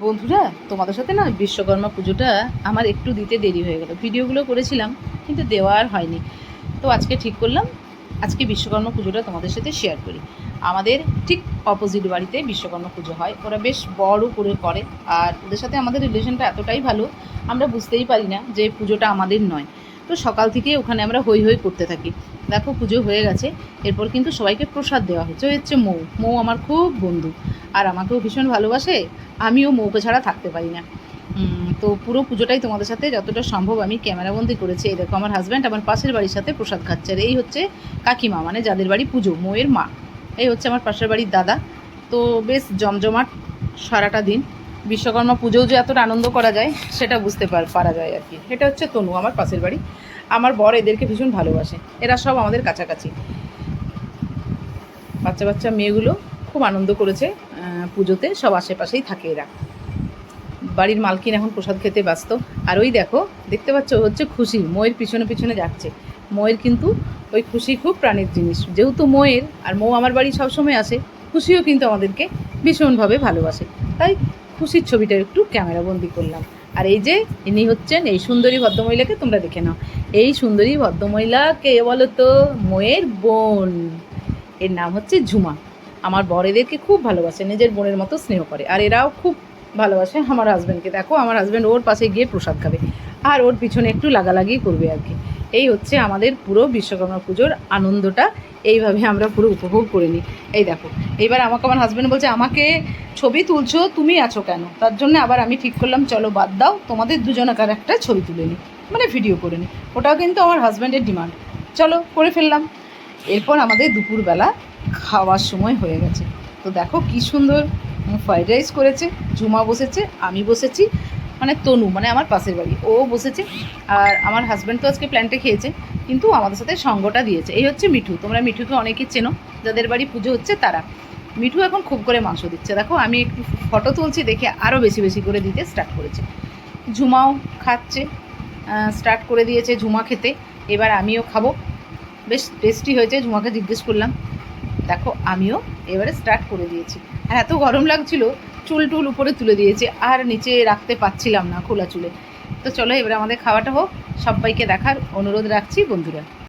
বন্ধুরা, তোমাদের সাথে না বিশ্বকর্মা পুজোটা আমার একটু দিতে দেরি হয়ে গেল। ভিডিওগুলো করেছিলাম কিন্তু দেওয়া আর হয়নি। তো আজকে ঠিক করলাম আজকে বিশ্বকর্মা পুজোটা তোমাদের সাথে শেয়ার করি। আমাদের ঠিক অপোজিট বাড়িতে বিশ্বকর্মা পুজো হয়, ওরা বেশ বড় করে করে। আর ওদের সাথে আমাদের রিলেশনটা এতটাই ভালো, আমরা বুঝতেই পারি না যে পুজোটা আমাদের নয়। তো সকাল থেকে ওখানে আমরা হই হই করতে থাকি। দেখো পুজো হয়ে গেছে, এরপর কিন্তু সবাইকে প্রসাদ দেওয়া হচ্ছে। ওই হচ্ছে মৌ। মৌ আমার খুব বন্ধু, আর আমাকেও ভীষণ ভালোবাসে। আমিও মৌকে ছাড়া থাকতে পারি না। তো পুরো পুজোটাই তোমাদের সাথে যতটা সম্ভব আমি ক্যামেরাবন্দি করেছি। এই দেখো আমার হাজব্যান্ড আমার পাশের বাড়ির সাথে প্রসাদ খাচ্ছে, আর এই হচ্ছে কাকিমা, মানে যাদের বাড়ি পুজো, মৌয়ের মা। এই হচ্ছে আমার পাশের বাড়ির দাদা। তো বেশ জমজমাট সারাটা দিন। বিশ্বকর্মা পুজোও যে এতটা আনন্দ করা যায় সেটা বুঝতে পারা যায় আর কি। এটা হচ্ছে তনু, আমার পাশের বাড়ি। আমার বর এদেরকে ভীষণ ভালোবাসে, এরা সব আমাদের কাছাকাছি। বাচ্চা বাচ্চা মেয়েগুলো খুব আনন্দ করেছে পুজোতে, সব আশেপাশেই থাকে এরা। বাড়ির মালকিন এখন প্রসাদ খেতে ব্যস্ত। আর ওই দেখো, দেখতে পাচ্ছ হচ্ছে খুশি, ময়ের পিছনে পিছনে যাচ্ছে। ময়ের কিন্তু ওই খুশি খুব প্রাণের জিনিস, যেহেতু ময়ের আর মৌ আমার বাড়ি সবসময় আসে, খুশিও কিন্তু আমাদেরকে ভীষণভাবে ভালোবাসে। তাই খুশির ছবিটা একটু ক্যামেরাবন্দি করলাম। আর এই যে ইনি হচ্ছেন এই সুন্দরী ভদ্রমহিলাকে তোমরা দেখে নাও। এই সুন্দরী ভদ্রমহিলা কে বলো তো? ময়ের বোন। এর নাম হচ্ছে ঝুমা। আমার বর এদেরকে খুব ভালোবাসে, নিজের বোনের মতো স্নেহ করে। আর এরাও খুব ভালোবাসে আমার হাজব্যান্ডকে। দেখো আমার হাজব্যান্ড ওর পাশে গিয়ে প্রসাদ খাবে আর ওর পিছনে একটু লাগালাগি করবে আর কি। এই হচ্ছে আমাদের পুরো বিশ্বকর্মা পুজোর আনন্দটা। এইভাবে আমরা পুরো উপভোগ করে নিই। এই দেখো, এইবার আমাকে আমার হাজব্যান্ড বলছে, আমাকে ছবি তুলছো, তুমি আছো কেন? তার জন্য আবার আমি ঠিক করলাম চলো বাদ দাও, তোমাদের দুজনকার একটা ছবি তুলে নিই, মানে ভিডিও করে নিই। ওটাও কিন্তু আমার হাজব্যান্ডের ডিমান্ড, চলো করে ফেললাম। এরপর আমাদের দুপুরবেলা খাওয়ার সময় হয়ে গেছে। তো দেখো কি সুন্দর ফ্রাইড রাইস করেছে। ঝুমা বসেছে, আমি বসেছি, মানে তনু, মানে আমার পাশের বাড়ি, ও বসেছে। আর আমার হাজব্যান্ড তো আজকে প্ল্যান্টে খেয়েছে, কিন্তু আমাদের সাথে সঙ্গটা দিয়েছে। এই হচ্ছে মিঠু, তোমরা মিঠুকে অনেকেই চেনো, যাদের বাড়ি পুজো হচ্ছে তারা। মিঠু এখন খুব করে মাংস দিচ্ছে। দেখো আমি একটু ফটো তুলছি দেখে আরও বেশি বেশি করে দিতে স্টার্ট করেছে। ঝুমাও খাচ্ছে, স্টার্ট করে দিয়েছে ঝুমা খেতে। এবার আমিও খাবো। বেশ টেস্টি হয়েছে, ঝুমাকে জিজ্ঞেস করলাম। দেখো আমিও এবারে স্টার্ট করে দিয়েছি। আর এত গরম লাগছিল, চুল টুল উপরে তুলে দিয়েছে, আর নিচে রাখতে পারছিলাম না খোলা চুলে। তো চলো এবারে আমাদের খাওয়াটা হোক, সবাইকে দেখার অনুরোধ রাখছি বন্ধুরা।